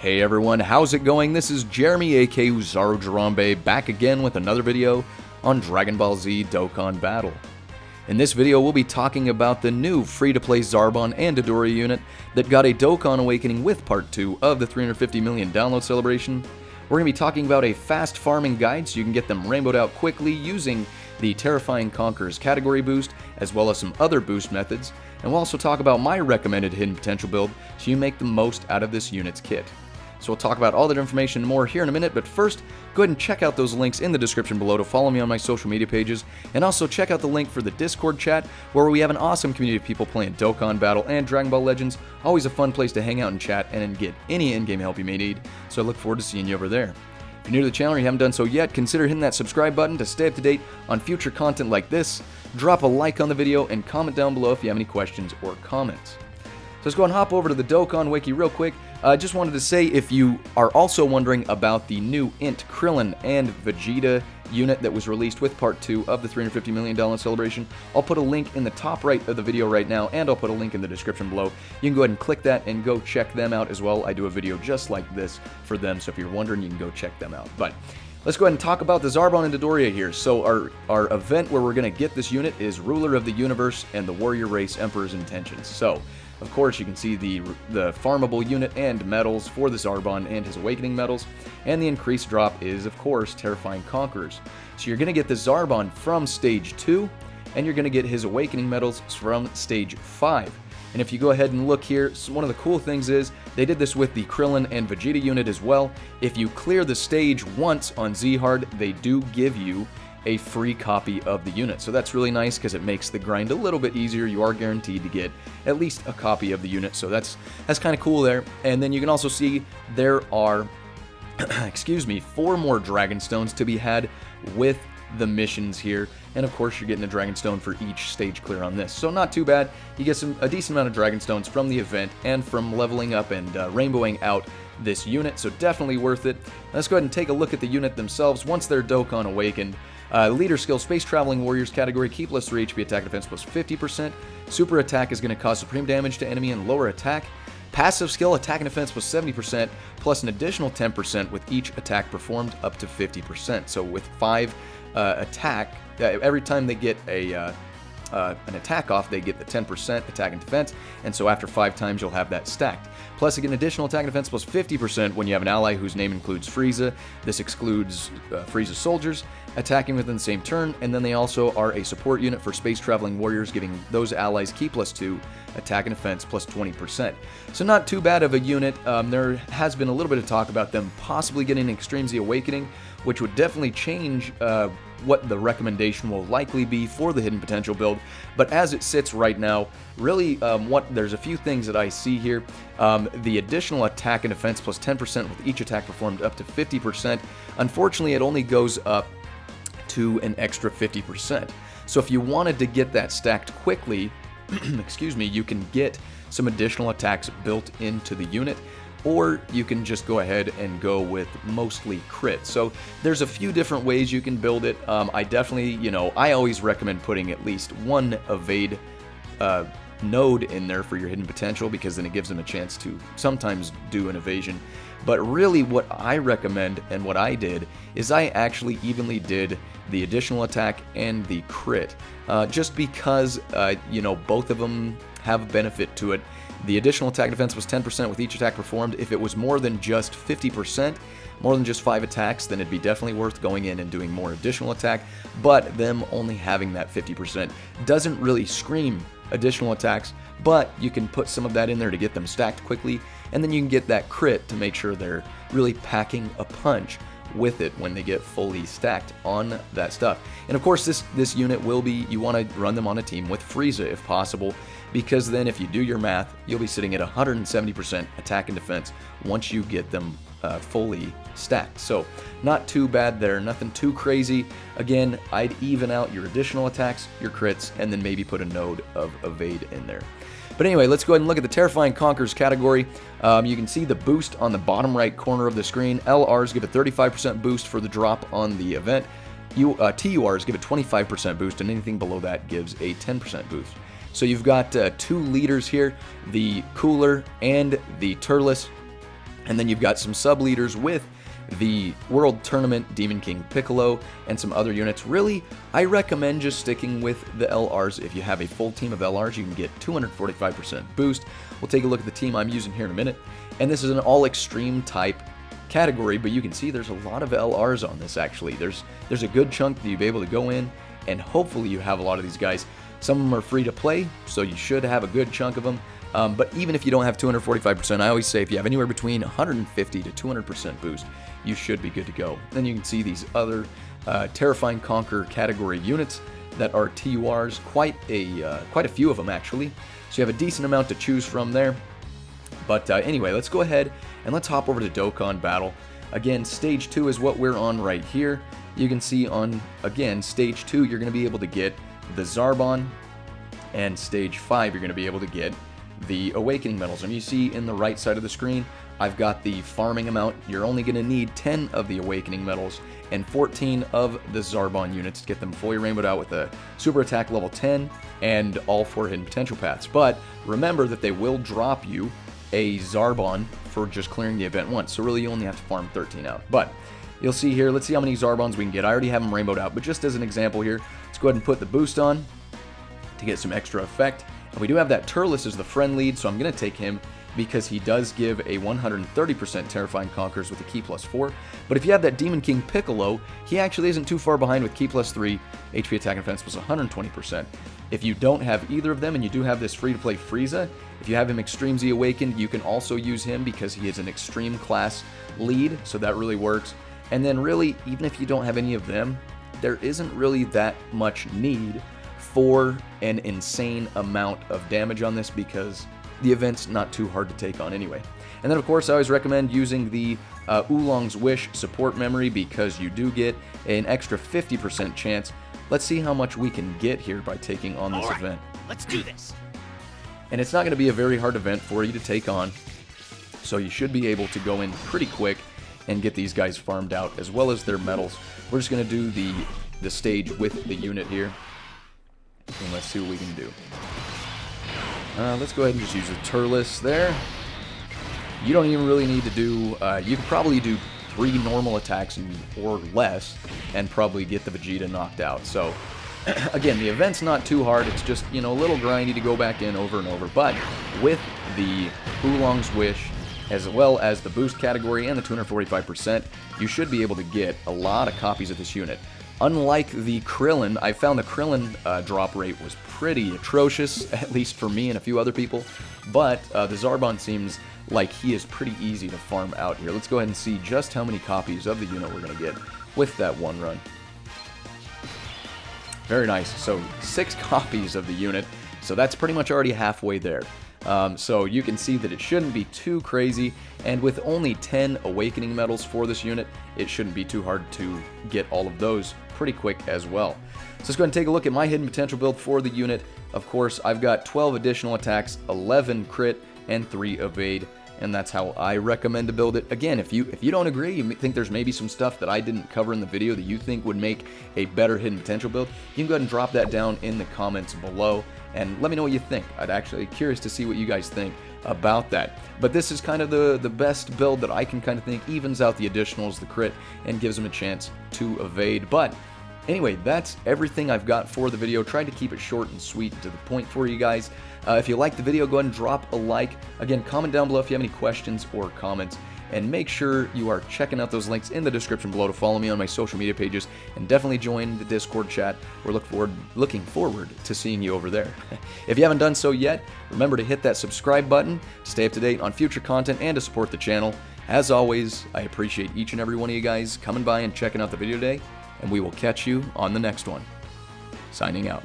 Hey everyone, how's it going? This is Jeremy aka Teq Zarbon Dodoria back again with another video on Dragon Ball Z Dokkan Battle. In this video we'll be talking about the new free-to-play Zarbon and Dodoria unit that got a Dokkan Awakening with Part 2 of the 350 million download celebration. We're going to be talking about a fast farming guide so you can get them rainbowed out quickly using the Terrifying Conquerors category boost, as well as some other boost methods, and we'll also talk about my recommended hidden potential build so you make the most out of this unit's kit. So we'll talk about all that information and more here in a minute, but first, go ahead and check out those links in the description below to follow me on my social media pages, and also check out the link for the Discord chat, where we have an awesome community of people playing Dokkan Battle and Dragon Ball Legends. Always a fun place to hang out and chat and get any in-game help you may need, so I look forward to seeing you over there. If you're new to the channel or you haven't done so yet, consider hitting that subscribe button to stay up to date on future content like this. Drop a like on the video and comment down below if you have any questions or comments. So let's go and hop over to the Dokkan Wiki real quick. I just wanted to say, if you are also wondering about the new Int Krillin and Vegeta unit that was released with Part 2 of the 350 million download celebration, I'll put a link in the top right of the video right now, and I'll put a link in the description below. You can go ahead and click that and go check them out as well. I do a video just like this for them, so if you're wondering, you can go check them out. But let's go ahead and talk about the Zarbon and Dodoria here. So our event where we're going to get this unit is Ruler of the Universe and the Warrior Race Emperor's Intentions. So of course, you can see the farmable unit and medals for the Zarbon and his Awakening medals, and the increased drop is, of course, Terrifying Conquerors. So you're going to get the Zarbon from Stage 2, and you're going to get his Awakening medals from Stage 5. And if you go ahead and look here, so one of the cool things is, they did this with the Krillin and Vegeta unit as well. If you clear the stage once on Z-Hard, they do give you a free copy of the unit. So that's really nice because it makes the grind a little bit easier. You are guaranteed to get at least a copy of the unit, so that's kind of cool there. And then you can also see there are excuse me, 4 more Dragon Stones to be had with the missions here, and of course you're getting a Dragon Stone for each stage clear on this, so not too bad. You get a decent amount of Dragon Stones from the event and from leveling up and rainbowing out this unit, so definitely worth it. Let's go ahead and take a look at the unit themselves once they're Dokkan Awakened. Leader skill, Space Traveling Warriors category, keep plus 3 HP attack defense plus 50%. Super attack is going to cause supreme damage to enemy and lower attack. Passive skill, attack and defense plus 70%, plus an additional 10% with each attack performed up to 50%. So with 5 attack, every time they get an attack off, they get the 10% attack and defense, and so after 5 times you'll have that stacked. Plus, you get an additional attack and defense plus 50% when you have an ally whose name includes Frieza. This excludes Frieza's soldiers attacking within the same turn, and then they also are a support unit for Space Traveling Warriors, giving those allies key plus 2, attack and defense plus 20%. So not too bad of a unit. There has been a little bit of talk about them possibly getting an Extreme Z Awakening, which would definitely change what the recommendation will likely be for the hidden potential build. But as it sits right now, really there's a few things that I see here. The additional attack and defense plus 10% with each attack performed up to 50%. Unfortunately, it only goes up to an extra 50%. So if you wanted to get that stacked quickly, excuse me, you can get some additional attacks built into the unit, or you can just go ahead and go with mostly crit. So there's a few different ways you can build it. I definitely, I always recommend putting at least one evade node in there for your hidden potential, because then it gives them a chance to sometimes do an evasion. But really what I recommend and what I did is I actually evenly did the additional attack and the crit, just because both of them have a benefit to it. The additional attack defense was 10% with each attack performed. If it was more than just 50%, more than just 5 attacks, then it'd be definitely worth going in and doing more additional attack. But them only having that 50% doesn't really scream additional attacks, but you can put some of that in there to get them stacked quickly, and then you can get that crit to make sure they're really packing a punch with it when they get fully stacked on that stuff. And of course this unit will be, you want to run them on a team with Frieza if possible, because then if you do your math, you'll be sitting at 170% attack and defense once you get them fully stacked. So not too bad there, nothing too crazy. Again, I'd even out your additional attacks, your crits, and then maybe put a node of evade in there. But anyway, let's go ahead and look at the Terrifying Conquerors category. You can see the boost on the bottom right corner of the screen. LRs give a 35% boost for the drop on the event. TURs give a 25% boost, and anything below that gives a 10% boost. So you've got 2 leaders here, the Cooler and the Turles. And then you've got some sub-leaders with the World Tournament Demon King Piccolo and some other units. Really, I recommend just sticking with the LRs. If you have a full team of LRs, you can get 245% boost. We'll take a look at the team I'm using here in a minute. And this is an all-extreme type category, but you can see there's a lot of LRs on this actually. There's a good chunk that you'll be able to go in, and hopefully you have a lot of these guys. Some of them are free to play, so you should have a good chunk of them. But even if you don't have 245%, I always say if you have anywhere between 150 to 200% boost, you should be good to go. Then you can see these other Terrifying Conquer category units that are TURs, quite a few of them actually. So you have a decent amount to choose from there. But anyway, let's go ahead and let's hop over to Dokkan Battle. Again, Stage 2 is what we're on right here. You can see on, again, Stage 2, you're going to be able to get the Zarbon, and Stage 5, you're going to be able to get the Awakening Medals. And you see in the right side of the screen, I've got the farming amount. You're only going to need 10 of the Awakening Medals and 14 of the Zarbon units to get them fully rainbowed out with a Super Attack level 10 and all 4 hidden potential paths. But remember that they will drop you a Zarbon for just clearing the event once. So really you only have to farm 13 out. But you'll see here, let's see how many Zarbons we can get. I already have them rainbowed out, but just as an example here, let's go ahead and put the boost on to get some extra effect. And we do have that Turles as the friend lead, so I'm going to take him because he does give a 130% Terrifying Conquers with a Ki +4. But if you have that Demon King Piccolo, he actually isn't too far behind with Ki +3, HP Attack and Defense plus 120%. If you don't have either of them and you do have this free-to-play Frieza, if you have him Extreme Z Awakened, you can also use him because he is an Extreme class lead, so that really works. And then really, even if you don't have any of them, there isn't really that much need for an insane amount of damage on this because the event's not too hard to take on anyway. And then of course I always recommend using the Oolong's Wish support memory because you do get an extra 50% chance. Let's see how much we can get here by taking on this event. Let's do this. And it's not going to be a very hard event for you to take on, so you should be able to go in pretty quick and get these guys farmed out as well as their medals. We're just going to do the stage with the unit here. And let's see what we can do. Let's go ahead and just use the Turles there. You don't even really need to do... you could probably do 3 normal attacks or less and probably get the Vegeta knocked out. So, again, the event's not too hard. It's just, you know, a little grindy to go back in over and over. But with the Oolong's Wish, as well as the boost category and the 245%, you should be able to get a lot of copies of this unit. Unlike the Krillin, I found the Krillin drop rate was pretty atrocious, at least for me and a few other people, but the Zarbon seems like he is pretty easy to farm out here. Let's go ahead and see just how many copies of the unit we're going to get with that one run. Very nice. So 6 copies of the unit, so that's pretty much already halfway there. So you can see that it shouldn't be too crazy, and with only 10 Awakening Medals for this unit, it shouldn't be too hard to get all of those pretty quick as well. So let's go ahead and take a look at my hidden potential build for the unit. Of course, I've got 12 additional attacks, 11 crit, and 3 evade, and that's how I recommend to build it. Again, if you don't agree, you think there's maybe some stuff that I didn't cover in the video that you think would make a better hidden potential build, you can go ahead and drop that down in the comments below and let me know what you think. I'd actually be curious to see what you guys think about that. But this is kind of the best build that I can kind of think evens out the additionals, the crit, and gives them a chance to evade. But anyway, that's everything I've got for the video. Tried to keep it short and sweet and to the point for you guys. If you liked the video, go ahead and drop a like. Again, comment down below if you have any questions or comments. And make sure you are checking out those links in the description below to follow me on my social media pages. And definitely join the Discord chat. We're looking forward to seeing you over there. If you haven't done so yet, remember to hit that subscribe button, stay up to date on future content, and to support the channel. As always, I appreciate each and every one of you guys coming by and checking out the video today. And we will catch you on the next one. Signing out.